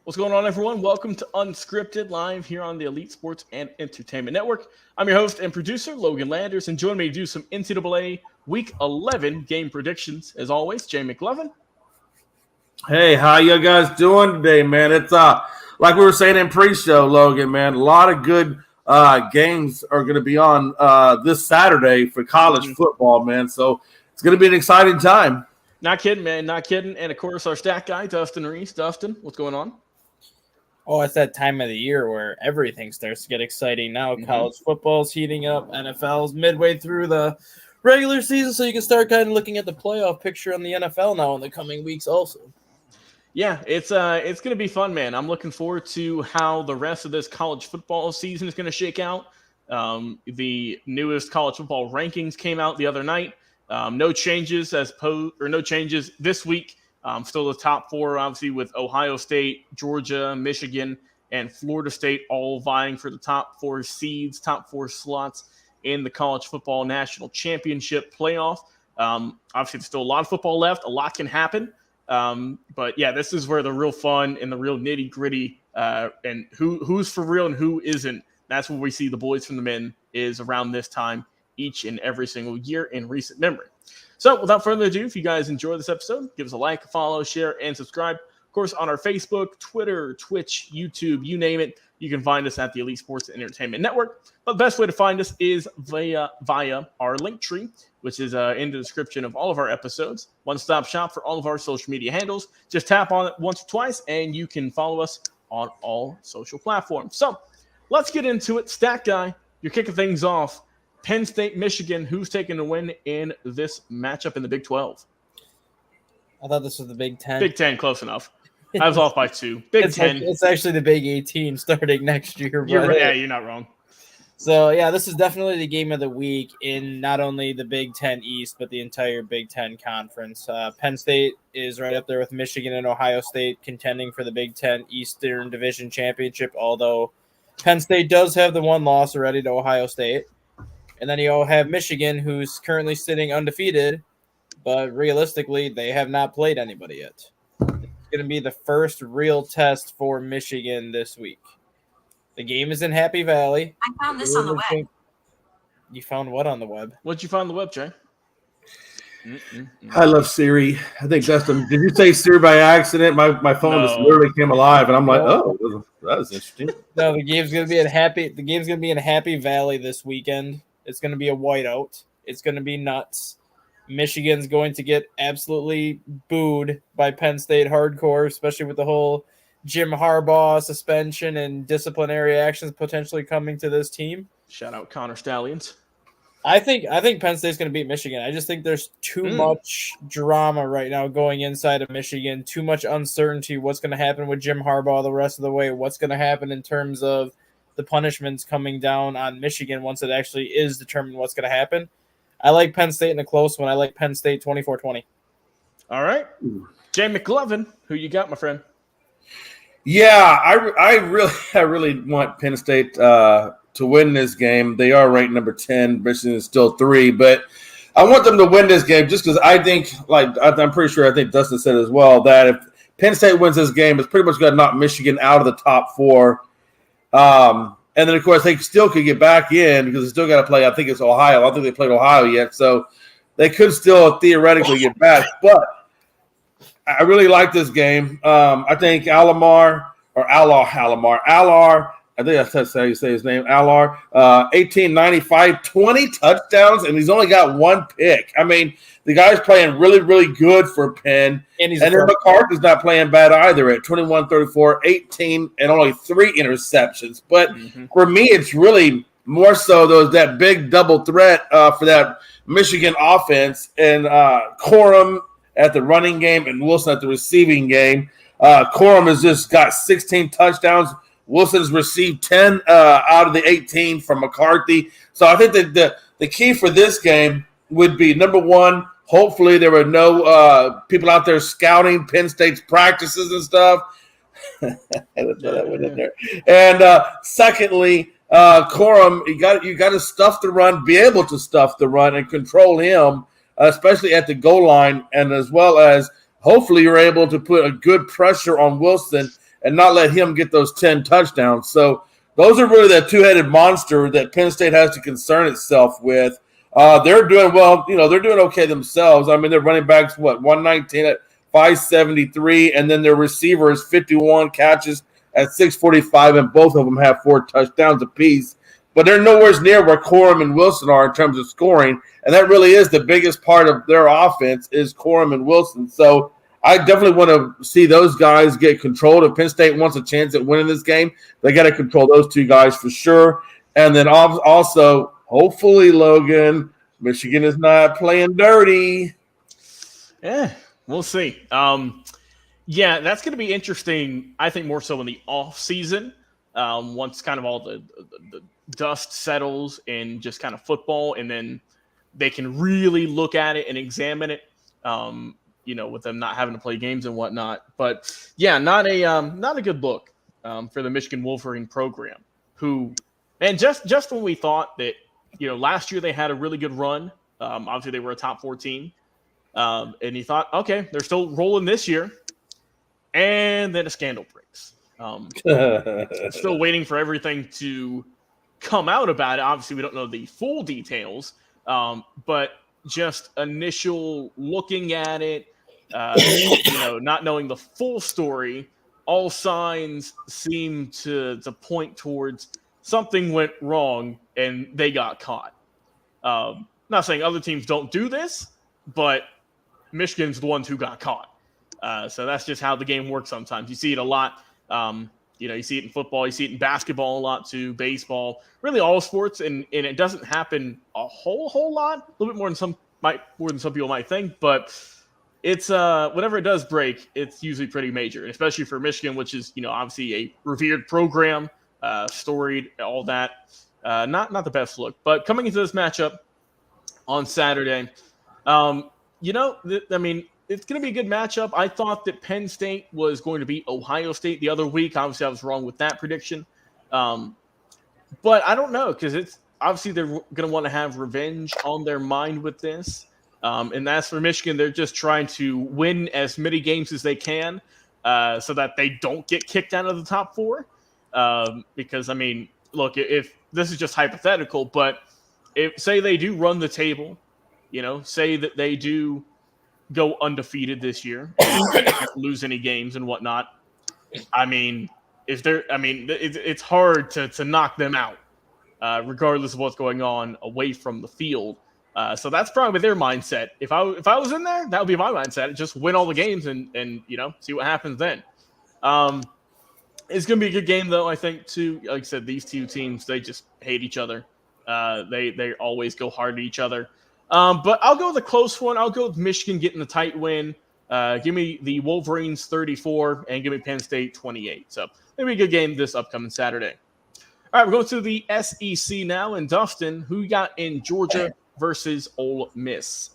What's going on, everyone? Welcome to Unscripted, live here on the Elite Sports and Entertainment Network. I'm your host and producer, Logan Landers, and join me to do some NCAA Week 11 game predictions. As always, Jay McLovin. Hey, how you guys doing today, man? It's like we were saying in pre-show, Logan, man. A lot of good games are going to be on this Saturday for college football, man. So it's going to be an exciting time. Not kidding, man. Not kidding. And, of course, our stat guy, Dustin Reese. Dustin, what's going on? Oh, it's that time of the year where everything starts to get exciting now. College football's heating up. NFL's midway through the regular season, so you can start kind of looking at the playoff picture on the NFL now in the coming weeks also. Yeah, it's going to be fun, man. I'm looking forward to how the rest of this college football season is going to shake out. The newest college football rankings came out the other night. No changes no changes this week. Still the top four, obviously, with Ohio State, Georgia, Michigan, and Florida State all vying for the top four seeds, top four slots in the college football national championship playoff. Obviously, there's still a lot of football left. A lot can happen. But, yeah, this is where the real fun and the real nitty-gritty and who's for real and who isn't, that's where we see the boys from the men is around this time each and every single year in recent memory. So without further ado, if you guys enjoy this episode, give us a like, follow, share, and subscribe. Of course, on our Facebook, Twitter, Twitch, YouTube, you name it, you can find us at the Elite Sports and Entertainment Network. But the best way to find us is via our link tree, which is in the description of all of our episodes. One-stop shop for all of our social media handles. Just tap on it once or twice, and you can follow us on all social platforms. So let's get into it. Stat Guy, you're kicking things off. Penn State, Michigan, who's taking the win in this matchup in the Big 12? I thought this was the Big 10. Big 10, close enough. I was off by 2. Big 10. It's actually the Big 18 starting next year. Yeah, you're not wrong. So, yeah, this is definitely the game of the week in not only the Big 10 East, but the entire Big 10 conference. Penn State is right up there with Michigan and Ohio State contending for the Big 10 Eastern Division Championship, although Penn State does have the one loss already to Ohio State. And then you have Michigan, who's currently sitting undefeated, but realistically, they have not played anybody yet. It's going to be the first real test for Michigan this week. The game is in Happy Valley. I found this on the web. You found what on the web? What'd you find on the web, Jay? I love Siri. I think Dustin, did you say Siri by accident? My phone just literally came alive, and I'm like, oh, that was interesting. No, the game's going to be in Happy Valley this weekend. It's going to be a whiteout. It's going to be nuts. Michigan's going to get absolutely booed by Penn State hardcore, especially with the whole Jim Harbaugh suspension and disciplinary actions potentially coming to this team. Shout out Connor Stallions. I think Penn State's going to beat Michigan. I just think there's too much drama right now going inside of Michigan, too much uncertainty what's going to happen with Jim Harbaugh the rest of the way, what's going to happen in terms of the punishments coming down on Michigan once it actually is determined what's going to happen. I like Penn State in a close one. I like Penn State 24-20. All right. Jay McLovin, who you got, my friend? Yeah, I really want Penn State to win this game. They are ranked number 10. Michigan is still 3, but I want them to win this game just because I think, I'm pretty sure I think Dustin said as well, that if Penn State wins this game, it's pretty much going to knock Michigan out of the top 4. And then, of course, they still could get back in because they still got to play. I think it's Ohio. I don't think they played Ohio yet. So they could still theoretically get back. But I really like this game. I think Allar, I think that's how you say his name, Allar, 1895, 20 touchdowns, and he's only got 1 pick. I mean, the guy's playing really, really good for Penn. And then McCarthy's not playing bad either at 21-34, 18, and only 3 interceptions. But for me, it's really more so that big double threat for that Michigan offense and Corum at the running game and Wilson at the receiving game. Corum has just got 16 touchdowns. Wilson's received 10 out of the 18 from McCarthy. So I think that the key for this game would be, number one, hopefully there were no people out there scouting Penn State's practices and stuff. And secondly, Corum, you got to stuff the run, be able to stuff the run and control him, especially at the goal line, and as well as hopefully you're able to put a good pressure on Wilson and not let him get those 10 touchdowns. So those are really that two-headed monster that Penn State has to concern itself with. They're doing well. They're doing okay themselves. I mean, their running backs, 119 at 573, and then their receivers, 51 catches at 645, and both of them have 4 touchdowns apiece. But they're nowhere near where Corum and Wilson are in terms of scoring, and that really is the biggest part of their offense is Corum and Wilson. So I definitely want to see those guys get controlled. If Penn State wants a chance at winning this game, they got to control those 2 guys for sure. And then also, hopefully, Logan, Michigan is not playing dirty. Yeah, we'll see. Yeah, that's going to be interesting, I think, more so in the off season, once kind of all the dust settles in just kind of football, and then they can really look at it and examine it, with them not having to play games and whatnot. But, yeah, not a good look for the Michigan Wolverine program, who – and just when we thought that, last year they had a really good run, obviously they were a top 4 team, and you thought, okay, they're still rolling this year. And then a scandal breaks. Still waiting for everything to come out about it. Obviously, we don't know the full details, but just initial looking at it, not knowing the full story, all signs seem to point towards something went wrong and they got caught. Not saying other teams don't do this, but Michigan's the ones who got caught. So that's just how the game works sometimes. You see it a lot. You see it in football. You see it in basketball a lot too, baseball, really all sports. And it doesn't happen a whole lot, a little bit more than some people might think. But it's whenever it does break, it's usually pretty major, and especially for Michigan, which is obviously a revered program, storied, all that. Not the best look. But coming into this matchup on Saturday, it's going to be a good matchup. I thought that Penn State was going to beat Ohio State the other week. Obviously, I was wrong with that prediction. But I don't know, because it's obviously they're going to want to have revenge on their mind with this. And that's for Michigan. They're just trying to win as many games as they can so that they don't get kicked out of the top 4. Because, look, if this is just hypothetical, but say they do run the table, say that they do go undefeated this year, lose any games and whatnot. It's hard to knock them out, regardless of what's going on away from the field. So that's probably their mindset. If I was in there, that would be my mindset. Just win all the games and see what happens then. It's going to be a good game, though, I think, too. Like I said, these 2 teams, they just hate each other. They always go hard at each other. But I'll go with a close one. I'll go with Michigan getting the tight win. Give me the Wolverines 34 and give me Penn State 28. So maybe a good game this upcoming Saturday. All right, we're going to the SEC now. And Dustin, who you got in Georgia versus Ole Miss?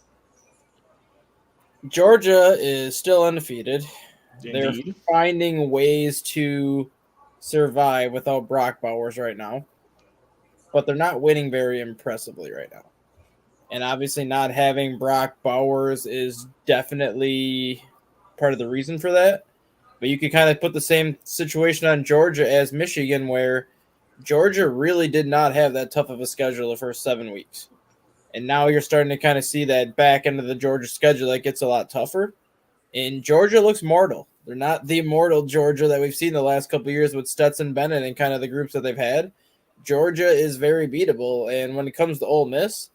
Georgia is still undefeated. Indeed. They're finding ways to survive without Brock Bowers right now. But they're not winning very impressively right now. And obviously not having Brock Bowers is definitely part of the reason for that. But you could kind of put the same situation on Georgia as Michigan, where Georgia really did not have that tough of a schedule the first 7 weeks. And now you're starting to kind of see that back end of the Georgia schedule that gets a lot tougher. And Georgia looks mortal. They're not the immortal Georgia that we've seen the last couple of years with Stetson Bennett and kind of the groups that they've had. Georgia is very beatable. And when it comes to Ole Miss,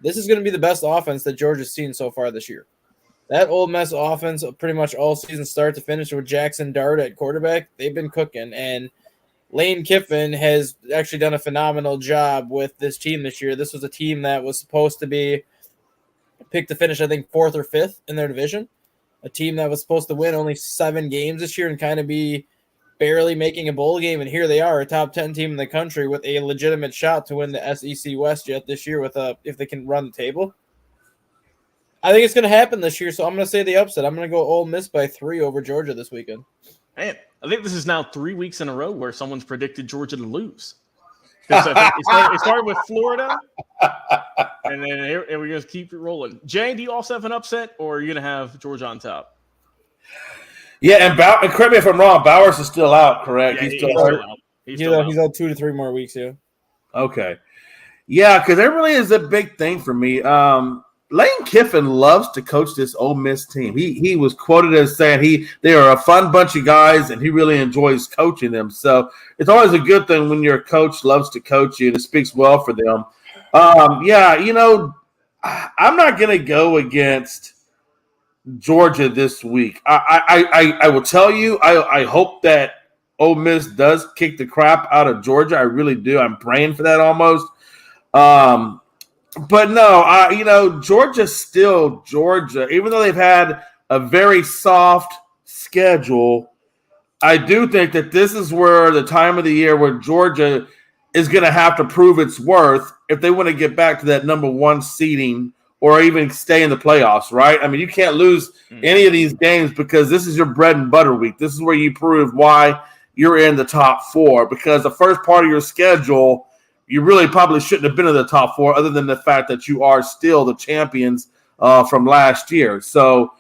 this is going to be the best offense that Georgia's seen so far this year. That Ole Miss offense, pretty much all season start to finish with Jackson Dart at quarterback, they've been cooking. And Lane Kiffin has actually done a phenomenal job with this team this year. This was a team that was supposed to be picked to finish, I think, 4th or 5th in their division. A team that was supposed to win only 7 games this year and kind of be barely making a bowl game. And here they are, a top 10 team in the country with a legitimate shot to win the SEC West yet this year if they can run the table. I think it's going to happen this year, so I'm going to say the upset. I'm going to go Ole Miss by 3 over Georgia this weekend. Man, I think this is now 3 weeks in a row where someone's predicted Georgia to lose. It started with Florida, and then we're going to keep it rolling. Jay, do you also have an upset, or are you going to have Georgia on top? Yeah, and correct me if I'm wrong, Bowers is still out, correct? Yeah, He's still hurt. out. He's still out. He's out 2 to 3 more weeks, yeah. Okay. Yeah, because that really is a big thing for me. Lane Kiffin loves to coach this Ole Miss team. He was quoted as saying they are a fun bunch of guys, and he really enjoys coaching them. So it's always a good thing when your coach loves to coach you, and it speaks well for them. Yeah, I'm not going to go against Georgia this week. I will tell you, I hope that Ole Miss does kick the crap out of Georgia. I really do. I'm praying for that almost. But no, Georgia's still Georgia. Even though they've had a very soft schedule, I do think that this is where the time of the year where Georgia is going to have to prove its worth if they want to get back to that number 1 seeding or even stay in the playoffs, right? I mean, you can't lose any of these games because this is your bread and butter week. This is where you prove why you're in the top 4, because the first part of your schedule – you really probably shouldn't have been in the top 4 other than the fact that you are still the champions from last year. So,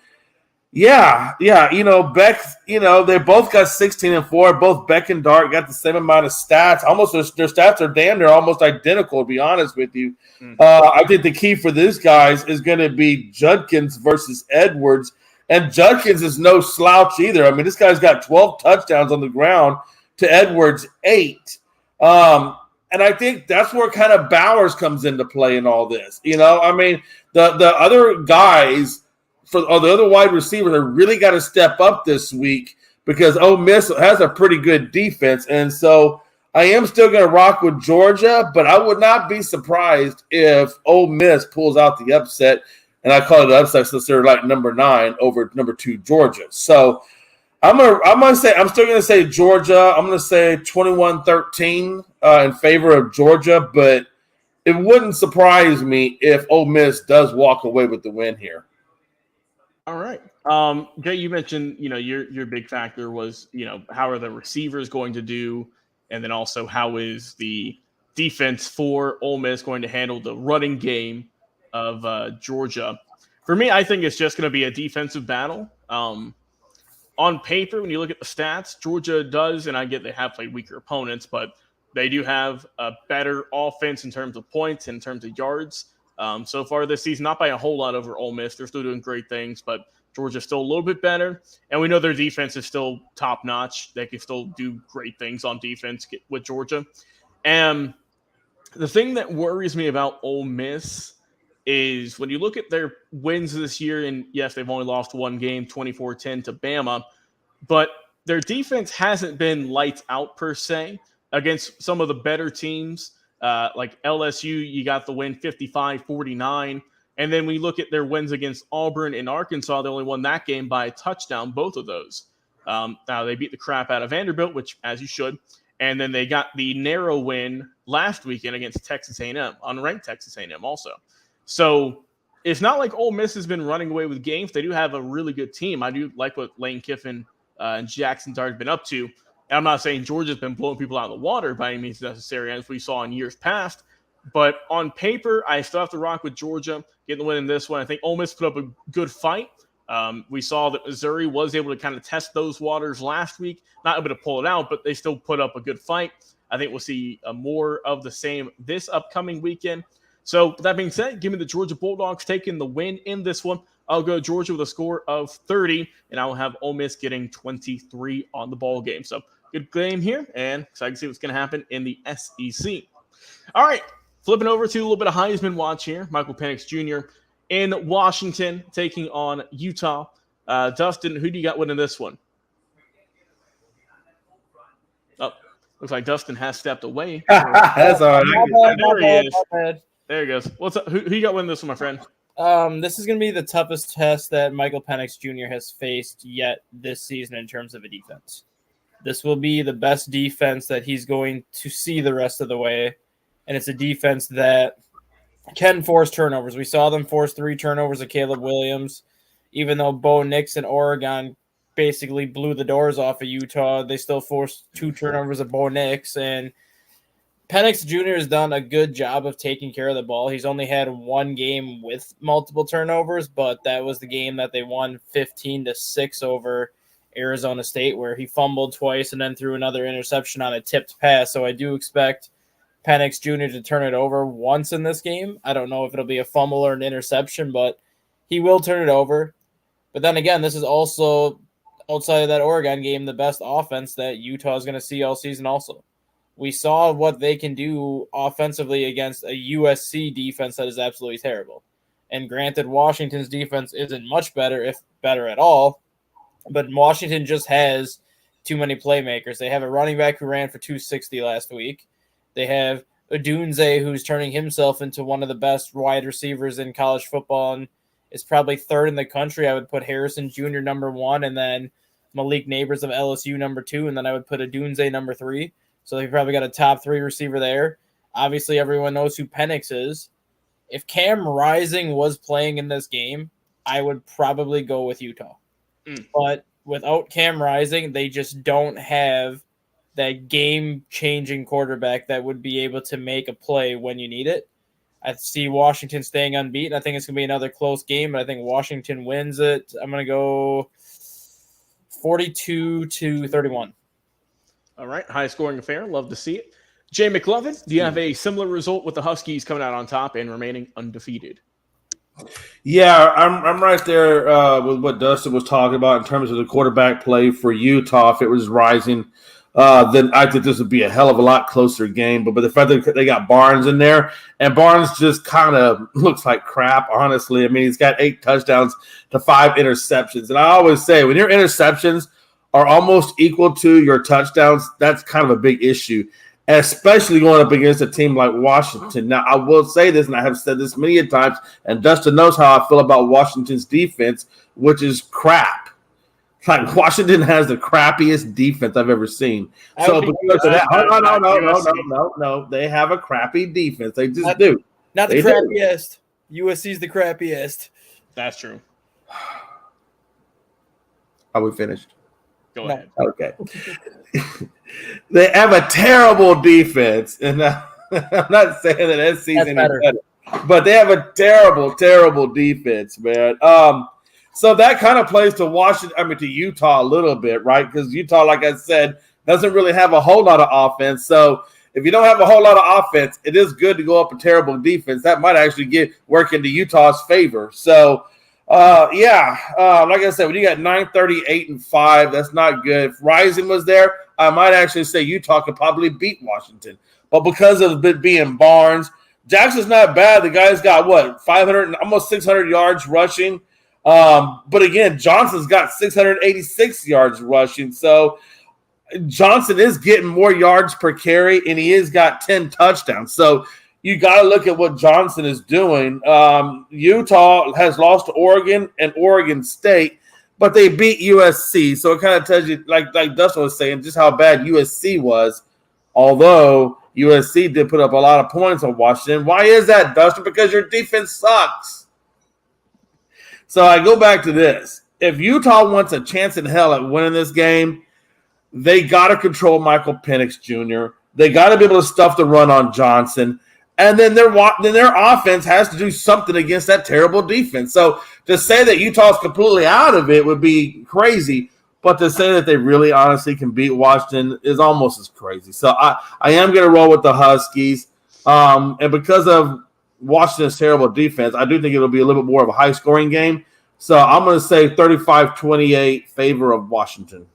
yeah, Beck, they both got 16-4. Both Beck and Dart got the same amount of stats. Almost their stats are damn near almost identical, to be honest with you. I think the key for these guys is going to be Judkins versus Edwards. And Judkins is no slouch either. I mean, this guy's got 12 touchdowns on the ground to Edwards' 8. And I think that's where kind of Bowers comes into play in all this. I mean, the other guys the other wide receivers have really got to step up this week because Ole Miss has a pretty good defense. And so I am still going to rock with Georgia, but I would not be surprised if Ole Miss pulls out the upset. And I call it an upset since they're like number 9 over number 2 Georgia. So I'm still gonna say Georgia. I'm gonna say 21-13 in favor of Georgia, but it wouldn't surprise me if Ole Miss does walk away with the win here. All right. Jay, you mentioned, your big factor was, how are the receivers going to do? And then also how is the defense for Ole Miss going to handle the running game of Georgia? For me, I think it's just going to be a defensive battle. On paper, when you look at the stats, Georgia does, and I get they have played weaker opponents, but they do have a better offense in terms of points, in terms of yards. So far this season, not by a whole lot over Ole Miss. They're still doing great things, but Georgia's still a little bit better. And we know their defense is still top-notch. They can still do great things on defense with Georgia. And the thing that worries me about Ole Miss is when you look at their wins this year, and yes, they've only lost one game, 24-10 to Bama, but their defense hasn't been lights out per se against some of the better teams. Like LSU, you got the win 55-49. And then we look at their wins against Auburn and Arkansas, they only won that game by a touchdown, both of those. Now, they beat the crap out of Vanderbilt, which, as you should. And then they got the narrow win last weekend against Texas A&M, unranked Texas A&M also. So it's not like Ole Miss has been running away with games. They do have a really good team. I do like what Lane Kiffin and Jackson Dart have been up to. And I'm not saying Georgia's been blowing people out of the water by any means necessary, as we saw in years past. But on paper, I still have to rock with Georgia, getting the win in this one. I think Ole Miss put up a good fight. We saw that Missouri was able to kind of test those waters last week. Not able to pull it out, but they still put up a good fight. I think we'll see more of the same this upcoming weekend. So with that being said, give me the Georgia Bulldogs taking the win in this one. I'll go Georgia with a score of 30, and I will have Ole Miss getting 23 on the ball game. So good game here, and excited to see what's going to happen in the SEC. All right, flipping over to a little bit of Heisman watch here. Michael Penix Jr. in Washington taking on Utah. Dustin, who do you got winning this one? Oh, looks like Dustin has stepped away. That's all right. There he is. There he goes. What's up? Who you got winning this one, my friend? This is going to be the toughest test that Michael Penix Jr. has faced yet this season in terms of a defense. This will be the best defense that he's going to see the rest of the way, and it's a defense that can force turnovers. We saw them force 3 turnovers of Caleb Williams. Even though Bo Nix and Oregon basically blew the doors off of Utah, they still forced 2 turnovers of Bo Nix, and Penix Jr. has done a good job of taking care of the ball. He's only had 1 game with multiple turnovers, but that was the game that they won 15-6 over Arizona State, where he fumbled twice and then threw another interception on a tipped pass. So I do expect Penix Jr. to turn it over once in this game. I don't know if it'll be a fumble or an interception, but he will turn it over. But then again, this is also, outside of that Oregon game, the best offense that Utah is going to see all season also. We saw what they can do offensively against a USC defense that is absolutely terrible. And granted, Washington's defense isn't much better, if better at all, but Washington just has too many playmakers. They have a running back who ran for 260 last week. They have Odunze, who's turning himself into one of the best wide receivers in college football and is probably third in the country. I would put Harrison Jr. number 1, and then Malik Neighbors of LSU number 2, and then I would put Odunze number 3. So they probably got a top 3 receiver there. Obviously, everyone knows who Penix is. If Cam Rising was playing in this game, I would probably go with Utah. But without Cam Rising, they just don't have that game-changing quarterback that would be able to make a play when you need it. I see Washington staying unbeaten. I think it's going to be another close game, but I think Washington wins it. I'm going to go 42-31. All right, high-scoring affair. Love to see it. Jay McLovin, do you have a similar result with the Huskies coming out on top and remaining undefeated? Yeah, I'm right there with what Dustin was talking about in terms of the quarterback play for Utah. If it was Rising, then I think this would be a hell of a lot closer game. But the fact that they got Barnes in there, and Barnes just kind of looks like crap, honestly. I mean, he's got 8 touchdowns to 5 interceptions. And I always say, when your interceptions are almost equal to your touchdowns, that's kind of a big issue, especially going up against a team like Washington. Now, I will say this, and I have said this many times, and Dustin knows how I feel about Washington's defense, which is crap. Like, Washington has the crappiest defense I've ever seen. So, because of that, no. They have a crappy defense. They just do. Not the crappiest. USC's the crappiest. That's true. Are we finished? Go ahead. Okay. They have a terrible defense, and I'm not saying that SC's any better, but they have a terrible, terrible defense, man. So that kind of plays to to Utah a little bit, right? Because Utah, like I said, doesn't really have a whole lot of offense. So if you don't have a whole lot of offense, it is good to go up a terrible defense. That might actually work into Utah's favor. So, like I said, when you got 938 and 5, that's not good. If Rising was there, I might actually say Utah could probably beat Washington. But because of it being Barnes, Jackson's not bad. The guy's got 500, almost 600 yards rushing. But again, Johnson's got 686 yards rushing. So Johnson is getting more yards per carry, and he has got 10 touchdowns. So you got to look at what Johnson is doing. Utah has lost to Oregon and Oregon State, but they beat USC. So it kind of tells you, like Dustin was saying, just how bad USC was, although USC did put up a lot of points on Washington. Why is that, Dustin? Because your defense sucks. So I go back to this. If Utah wants a chance in hell at winning this game, they got to control Michael Penix Jr. They got to be able to stuff the run on Johnson. And then their offense has to do something against that terrible defense. So to say that Utah's completely out of it would be crazy. But to say that they really honestly can beat Washington is almost as crazy. So I am going to roll with the Huskies. And because of Washington's terrible defense, I do think it'll be a little bit more of a high-scoring game. So I'm going to say 35-28 favor of Washington.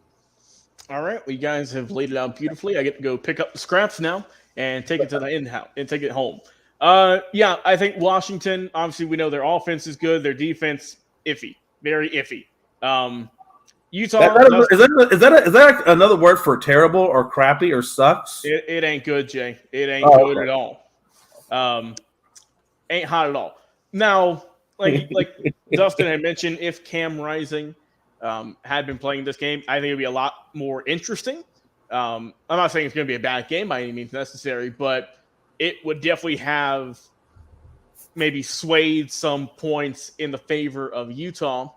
All right, well, you guys have laid it out beautifully. I get to go pick up the scraps now and take it to the in-house and take it home. I think Washington, obviously we know their offense is good. Their defense, iffy, very iffy. Utah. Is that another word for terrible or crappy or sucks? It ain't good, Jay. It ain't good at all. Ain't hot at all. Now, like Dustin had mentioned, if Cam Rising had been playing this game, I think it'd be a lot more interesting. I'm not saying it's going to be a bad game by any means necessary, but it would definitely have maybe swayed some points in the favor of Utah.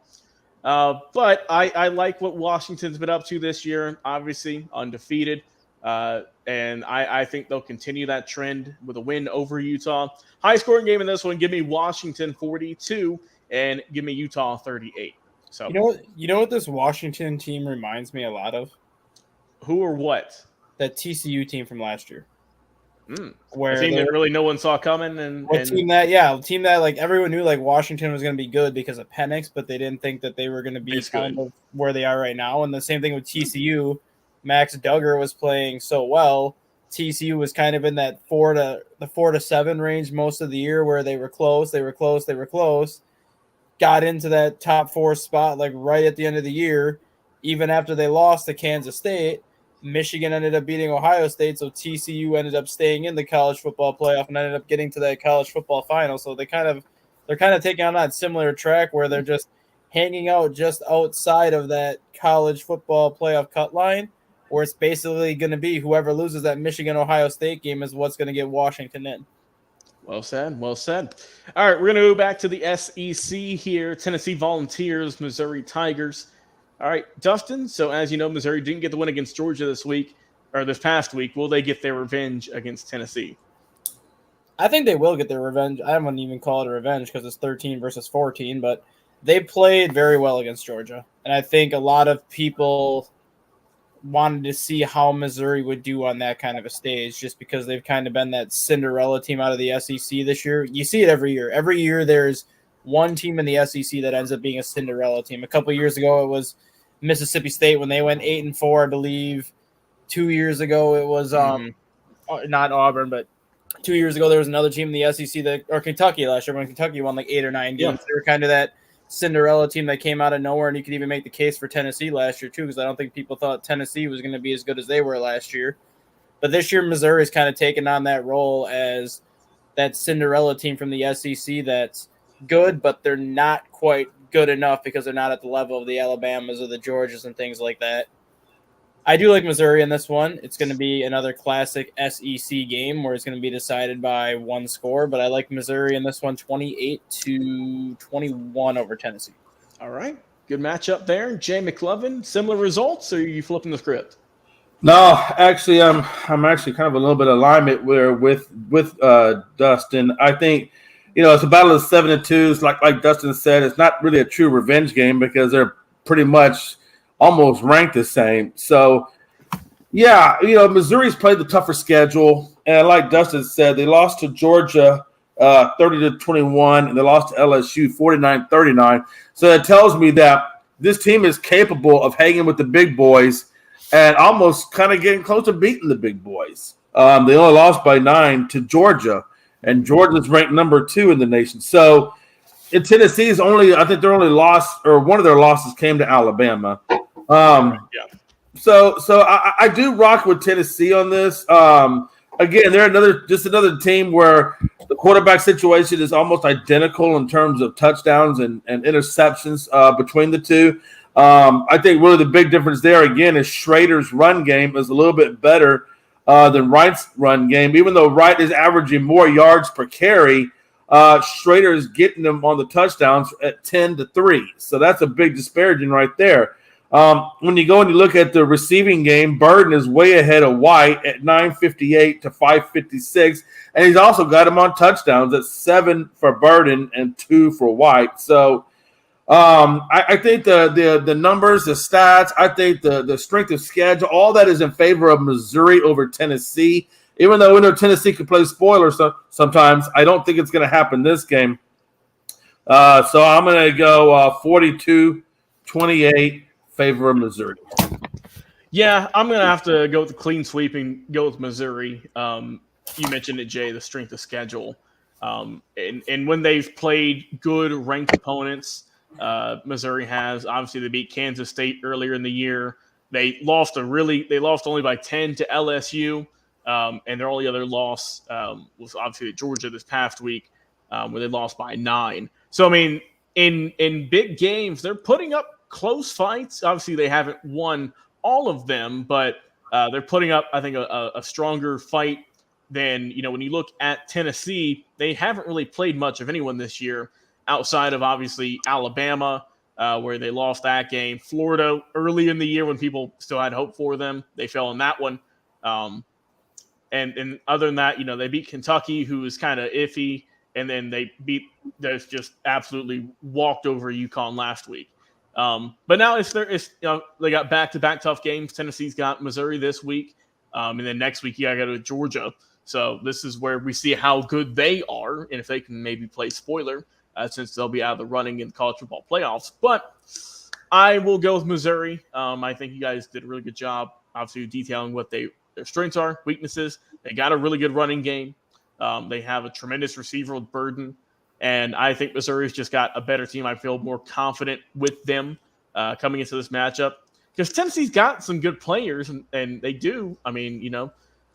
But I like what Washington's been up to this year, obviously undefeated. And I think they'll continue that trend with a win over Utah. High-scoring game in this one, give me Washington 42 and give me Utah 38. So you know what this Washington team reminds me a lot of? who or what? That TCU team from last year. A Where team that really no one saw coming, and a team that like everyone knew like Washington was going to be good because of Penix, but they didn't think that they were going to be kind of where they are right now. And the same thing with TCU. Max Duggar was playing so well. TCU was kind of in that 4 to 7 range most of the year, where they were close. Got into that top 4 spot like right at the end of the year, even after they lost to Kansas State. Michigan ended up beating Ohio State, so TCU ended up staying in the college football playoff and ended up getting to that college football final. So they're kind of taking on that similar track where they're just hanging out just outside of that college football playoff cut line, where it's basically going to be whoever loses that Michigan-Ohio State game is what's going to get Washington in. Well said. Well said. All right, we're going to go back to the SEC here. Tennessee Volunteers, Missouri Tigers. All right, Dustin. So as you know, Missouri didn't get the win against Georgia this past week. Will they get their revenge against Tennessee? I think they will get their revenge. I wouldn't even call it a revenge because it's 13 versus 14, but they played very well against Georgia. And I think a lot of people wanted to see how Missouri would do on that kind of a stage, just because they've kind of been that Cinderella team out of the SEC this year. You see it every year. Every year there's one team in the SEC that ends up being a Cinderella team. A couple of years ago, it was Mississippi State when they went 8-4, I believe. 2 years ago, it was not Auburn, but 2 years ago there was another team in the SEC or Kentucky last year when Kentucky won like 8 or 9 games. They were kind of that Cinderella team that came out of nowhere, and you could even make the case for Tennessee last year too, because I don't think people thought Tennessee was going to be as good as they were last year. But this year, Missouri is kind of taken on that role as that Cinderella team from the SEC that's good, but they're not quite good enough because they're not at the level of the Alabamas or the Georgias and things like that. I do like Missouri in this one. It's going to be another classic SEC game where it's going to be decided by one score, but I like Missouri in this one 28-21 over Tennessee. All right. Good matchup there. Jay McLovin, similar results, or are you flipping the script? No, actually, I'm actually kind of a little bit of alignment with Dustin. I think, it's a battle of 7-2s. Like Dustin said, it's not really a true revenge game because they're pretty much almost ranked the same. So, yeah, Missouri's played the tougher schedule, and like Dustin said, they lost to Georgia 30-21, and they lost to LSU 49-39. So that tells me that this team is capable of hanging with the big boys and almost kind of getting close to beating the big boys. They only lost by 9 to Georgia, and Georgia's ranked number 2 in the nation. So in Tennessee's I think their only loss, or one of their losses, came to Alabama. So I do rock with Tennessee on this. Again, they're another team where the quarterback situation is almost identical in terms of touchdowns and interceptions between the two. I think really the big difference there, again, is Schrader's run game is a little bit better than Wright's run game. Even though Wright is averaging more yards per carry, Schrader is getting them on the touchdowns at 10-3. So that's a big disparaging right there. When you go and you look at the receiving game, Burden is way ahead of White at 958 to 556, and he's also got him on touchdowns at 7 for Burden and 2 for White. So I think the numbers, the stats, I think the strength of schedule, all that is in favor of Missouri over Tennessee. Even though we know Tennessee can play spoiler sometimes, I don't think it's going to happen this game. So I'm going to go 42-28. Favor of Missouri. Yeah, I'm going to have to go with the clean sweep and go with Missouri. You mentioned it, Jay, the strength of schedule. And when they've played good ranked opponents, Missouri has. Obviously, they beat Kansas State earlier in the year. They lost only by 10 to LSU, and their only other loss was obviously to Georgia this past week, where they lost by 9. So, I mean, in big games, they're putting up close fights. Obviously, they haven't won all of them, but they're putting up, I think, a stronger fight than, when you look at Tennessee. They haven't really played much of anyone this year outside of, obviously, Alabama, where they lost that game. Florida, early in the year when people still had hope for them, they fell in that one. And other than that, they beat Kentucky, who was kind of iffy, and then they just absolutely walked over UConn last week. But now they got back-to-back tough games. Tennessee's got Missouri this week, and then next week you got to go to Georgia. So this is where we see how good they are, and if they can maybe play spoiler, since they'll be out of the running in the college football playoffs. But I will go with Missouri. I think you guys did a really good job, obviously detailing what their strengths are, weaknesses. They got a really good running game. They have a tremendous receiver with Burden. And I think Missouri's just got a better team. I feel more confident with them coming into this matchup. Because Tennessee's got some good players, and they do. I mean,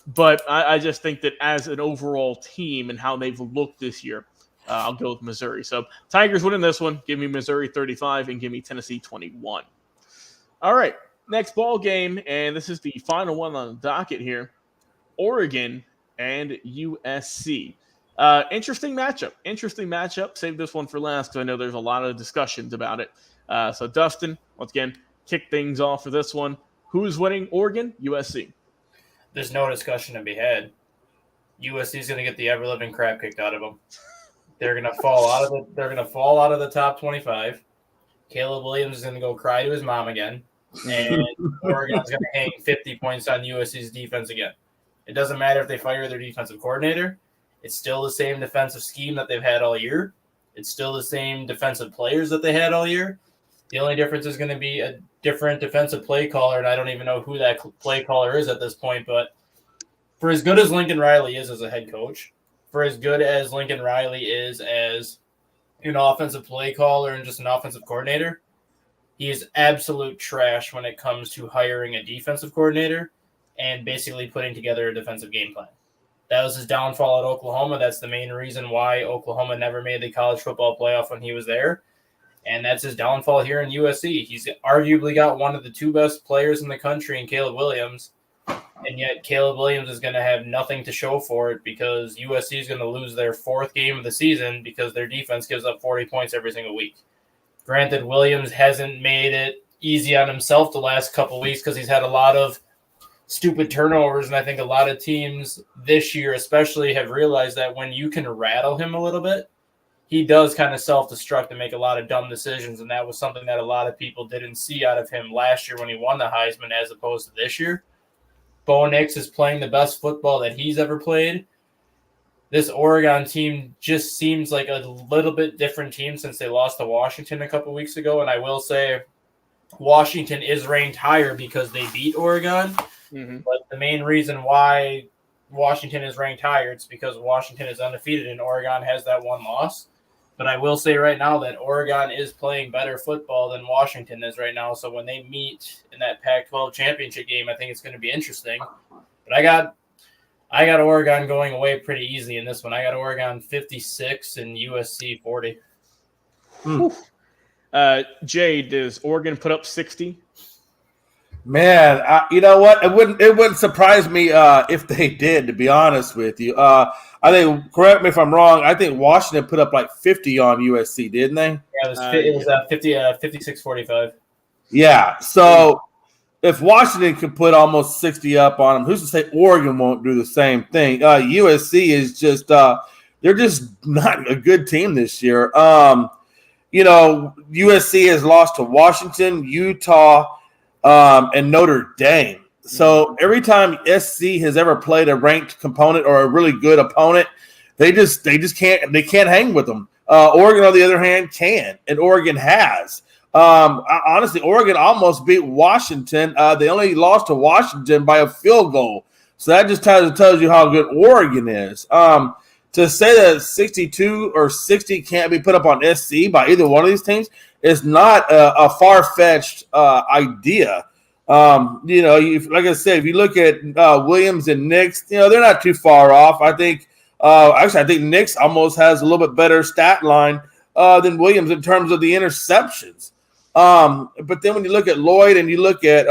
but I just think that as an overall team and how they've looked this year, I'll go with Missouri. So Tigers winning this one. Give me Missouri 35 and give me Tennessee 21. All right, next ball game, and this is the final one on the docket here. Oregon and USC. Interesting matchup. Save this one for last because I know there's a lot of discussions about it. So Dustin, once again, kick things off for this one. Who's winning? Oregon, USC. There's no discussion to be had. USC is going to get the ever living crap kicked out of them. They're going to fall out of the. They're going to fall out of the top 25. Caleb Williams is going to go cry to his mom again, and Oregon's going to hang 50 points on USC's defense again. It doesn't matter if they fire their defensive coordinator. It's still the same defensive scheme that they've had all year. It's still the same defensive players that they had all year. The only difference is going to be a different defensive play caller, and I don't even know who that play caller is at this point. But for as good as Lincoln Riley is as a head coach, for as good as Lincoln Riley is as an offensive play caller and just an offensive coordinator, he is absolute trash when it comes to hiring a defensive coordinator and basically putting together a defensive game plan. That was his downfall at Oklahoma. That's the main reason why Oklahoma never made the college football playoff when he was there. And that's his downfall here in USC. He's arguably got one of the two best players in the country in Caleb Williams. And yet Caleb Williams is going to have nothing to show for it because USC is going to lose their fourth game of the season because their defense gives up 40 points every single week. Granted, Williams hasn't made it easy on himself the last couple of weeks because he's had a lot of stupid turnovers, and I think a lot of teams this year especially have realized that when you can rattle him a little bit, he does kind of self-destruct and make a lot of dumb decisions, and that was something that a lot of people didn't see out of him last year when he won the Heisman as opposed to this year. Bo Nix is playing the best football that he's ever played. This Oregon team just seems like a little bit different team since they lost to Washington a couple weeks ago, and I will say Washington is ranked higher because they beat Oregon. Mm-hmm. But the main reason why Washington is ranked higher, it's because Washington is undefeated and Oregon has that one loss. But I will say right now that Oregon is playing better football than Washington is right now. So when they meet in that Pac-12 championship game, I think it's going to be interesting. But I got Oregon going away pretty easy in this one. I got Oregon 56 and USC 40. Jay, does Oregon put up 60? Man, you know what? It wouldn't surprise me if they did, to be honest with you. I think, correct me if I'm wrong, I think Washington put up like 50 on USC, didn't they? Yeah, it was 56-45. Yeah, so if Washington could put almost 60 up on them, who's to say Oregon won't do the same thing? USC is just they're just not a good team this year. USC has lost to Washington, Utah, and Notre Dame. So every time SC has ever played a ranked component or a really good opponent, they just can't hang with them. Oregon, on the other hand, can, and Oregon has. Honestly, Oregon almost beat Washington. They only lost to Washington by a field goal. So that just tells you how good Oregon is. To say that 62 or 60 can't be put up on SC by either one of these teams is not a far-fetched idea. Like I said, if you look at Williams and Nix, they're not too far off. I think I think Nix almost has a little bit better stat line than Williams in terms of the interceptions. But then when you look at Lloyd and you look at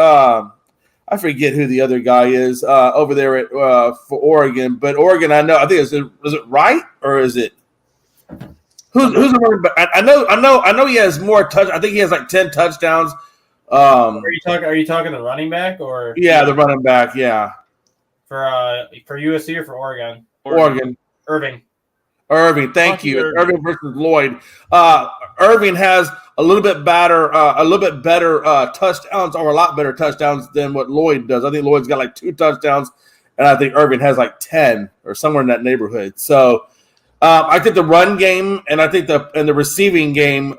I forget who the other guy is over there for Oregon, but Oregon, I think is it Wright or is it who's the running back? I know he has more touch. I think he has like 10 touchdowns. Are you talking the running back or? Yeah, the running back. Yeah. For USC or for Oregon? Oregon. Irving. Thank you. Irving versus Lloyd. Irving has a little bit better touchdowns, or a lot better touchdowns than what Lloyd does. I think Lloyd's got like 2 touchdowns, and I think Irving has like 10 or somewhere in that neighborhood. So I think the run game and I think the receiving game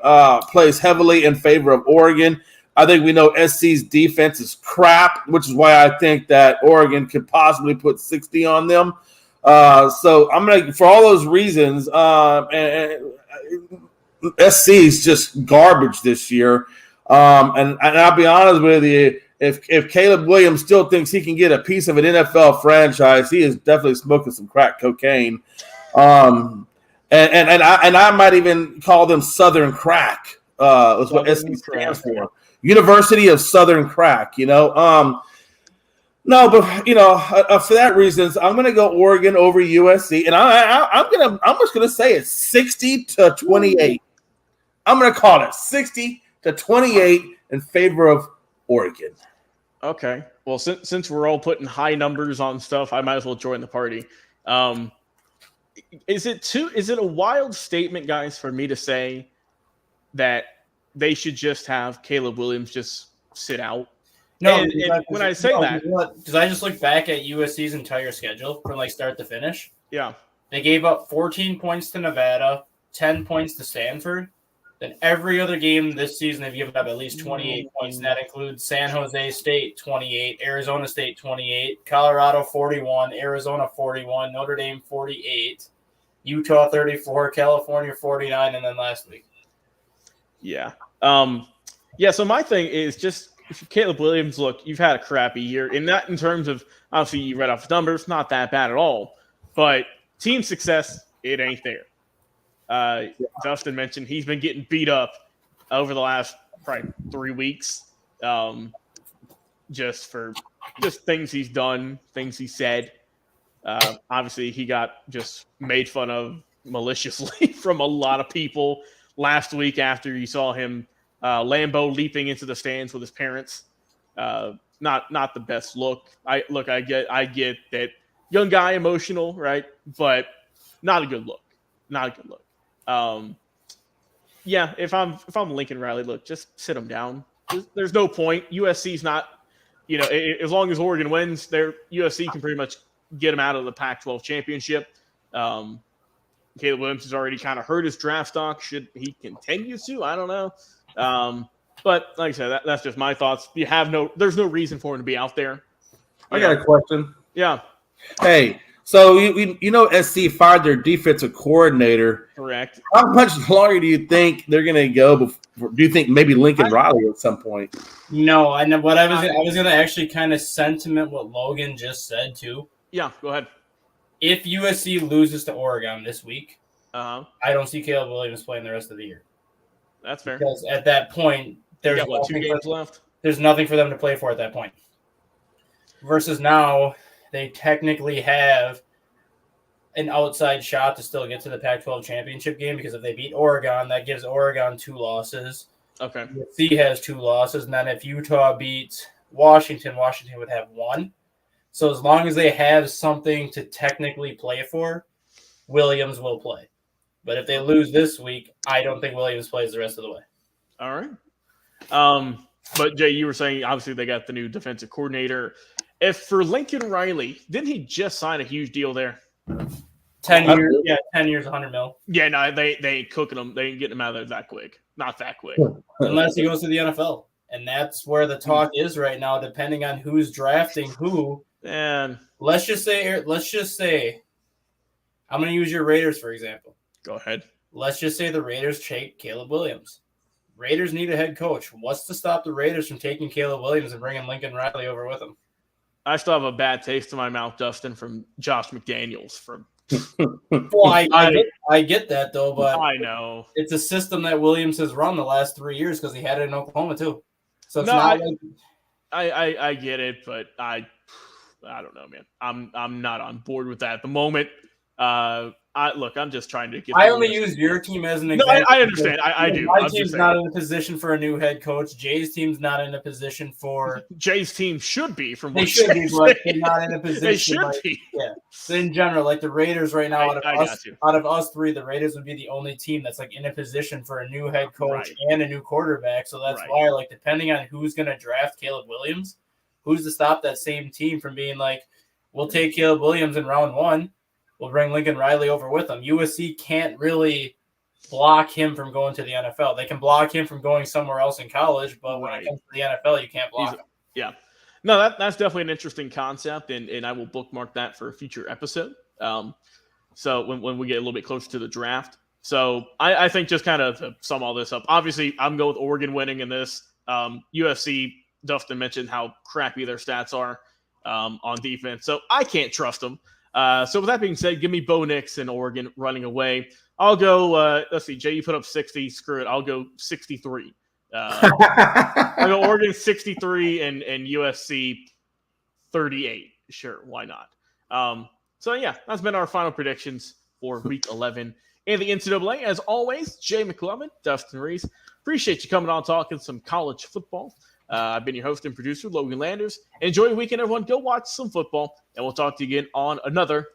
plays heavily in favor of Oregon. I think we know SC's defense is crap, which is why I think that Oregon could possibly put 60 on them. So I'm gonna, for all those reasons, SC is just garbage this year. And I'll be honest with you, if Caleb Williams still thinks he can get a piece of an NFL franchise, he is definitely smoking some crack cocaine. And I might even call them Southern Crack. That's what SC stands for. University of Southern Crack. No, but for that reasons, I'm going to go Oregon over USC, and I'm just going to say it's 60-28. I'm going to call it 60-28 in favor of Oregon. Okay. Well, since we're all putting high numbers on stuff, I might as well join the party. Is it a wild statement, guys, for me to say that they should just have Caleb Williams just sit out? No, and when I say that, because I just look back at USC's entire schedule from like start to finish. Yeah, they gave up 14 points to Nevada, 10 points to Stanford. Then every other game this season, they've given up at least 28 points, and that includes San Jose State 28, Arizona State 28, Colorado 41, Arizona 41, Notre Dame 48, Utah 34, California 49, and then last week. Yeah. So my thing is just, if Caleb Williams, look, you've had a crappy year. And that in terms of, obviously, you read off the numbers, not that bad at all. But team success, it ain't there. Dustin mentioned he's been getting beat up over the last probably 3 weeks, just things he's done, things he said. Obviously, he got just made fun of maliciously from a lot of people last week after you saw him Lambo leaping into the stands with his parents. Not the best look. I get that young guy, emotional, right? But not a good look. If I'm Lincoln Riley, look, just sit him down. There's no point. USC's not, as long as Oregon wins, USC can pretty much get him out of the Pac-12 championship. Caleb Williams has already kind of hurt his draft stock. Should he continue to? I don't know. But like I said, that's just my thoughts. There's no reason for him to be out there. I got a question. Yeah. Hey, so SC fired their defensive coordinator. Correct. How much longer do you think they're going to go? Do you think maybe Lincoln Riley at some point? No, I know what I was going to actually kind of sentiment what Logan just said too. Yeah, go ahead. If USC loses to Oregon this week, I don't see Caleb Williams playing the rest of the year. That's fair. Because at that point, there's 2 games left. There's nothing for them to play for at that point. Versus now, they technically have an outside shot to still get to the Pac-12 championship game, because if they beat Oregon, that gives Oregon 2 losses. Okay. USC has 2 losses, and then if Utah beats Washington would have 1. So as long as they have something to technically play for, Williams will play. But if they lose this week, I don't think Williams plays the rest of the way. All right. But Jay, you were saying obviously they got the new defensive coordinator. If for Lincoln Riley, didn't he just sign a huge deal there? 10 years, 10 years, $100 million. Yeah, no, they ain't cooking him. They ain't getting him out of there that quick. Not that quick. Unless he goes to the NFL. And that's where the talk is right now, depending on who's drafting who. And let's just say, I'm going to use your Raiders, for example. Go ahead. Let's just say the Raiders take Caleb Williams. Raiders need a head coach. What's to stop the Raiders from taking Caleb Williams and bringing Lincoln Riley over with him? I still have a bad taste in my mouth, Dustin, from Josh McDaniels. Well, I get that, though, but I know. It's a system that Williams has run the last 3 years because he had it in Oklahoma, too. So it's I get it, but I don't know, man. I'm not on board with that at the moment. I'm just trying to get. I only use your team as an No, example. I understand. I do. My I'm team's just not saying. in a position for a new head coach. Jay's team's not in a position for. Jay's team should be from They what should be, Jay's but saying. they're not in a position. They should like, be. Yeah. So in general, like the Raiders right now, got you. out of us three, the Raiders would be the only team that's like in a position for a new head coach Right. and a new quarterback. So that's Right. why, like, depending on who's going to draft Caleb Williams, who's to stop that same team from being like, we'll take Caleb Williams in round 1. We'll bring Lincoln Riley over with him. USC can't really block him from going to the NFL. They can block him from going somewhere else in college, but when it comes to the NFL, you can't block him. Yeah. No, that's definitely an interesting concept, and I will bookmark that for a future episode. So when we get a little bit closer to the draft. So I think just kind of to sum all this up, obviously I'm going with Oregon winning in this. USC, Dustin mentioned how crappy their stats are on defense, so I can't trust them. So with that being said, give me Bo Nix and Oregon running away. I'll go, let's see, Jay, you put up 60. Screw it. I'll go 63. I'll go Oregon 63 and USC 38. Sure, why not? So, yeah, that's been our final predictions for Week 11 in the NCAA. As always, Jay McLovin, Dustin Reese. Appreciate you coming on talking some college football. I've been your host and producer, Logan Landers. Enjoy your weekend, everyone. Go watch some football, and we'll talk to you again on another